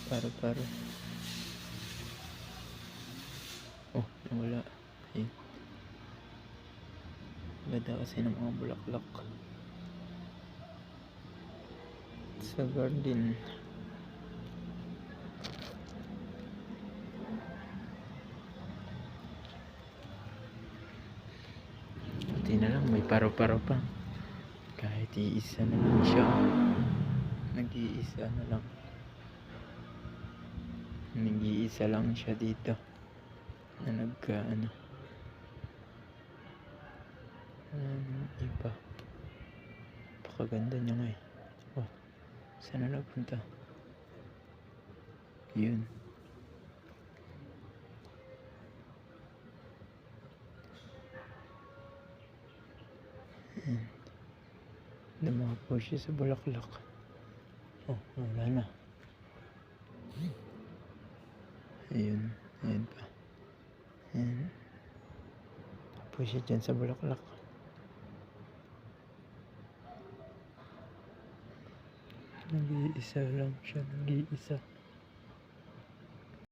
Paro-paro. Oh, nawala. Ayun. Ganda kasi ng mga bulaklak sa garden. Buti na lang may paro-paro pa. Kahit iisa na lang siya. Nag-iisa na lang. Nag-iisa lang siya dito. Na nagka-ano. Iba. Pakaganda niya nga eh. Oh, saan na nagpunta? Yun. Dumapo siya sa bulaklak. Oh, wala na. Ayun. Ayun pa. Ayun. Dumapo siya dyan sa bulaklak. Nag-iisa lang siya. Nag-iisa.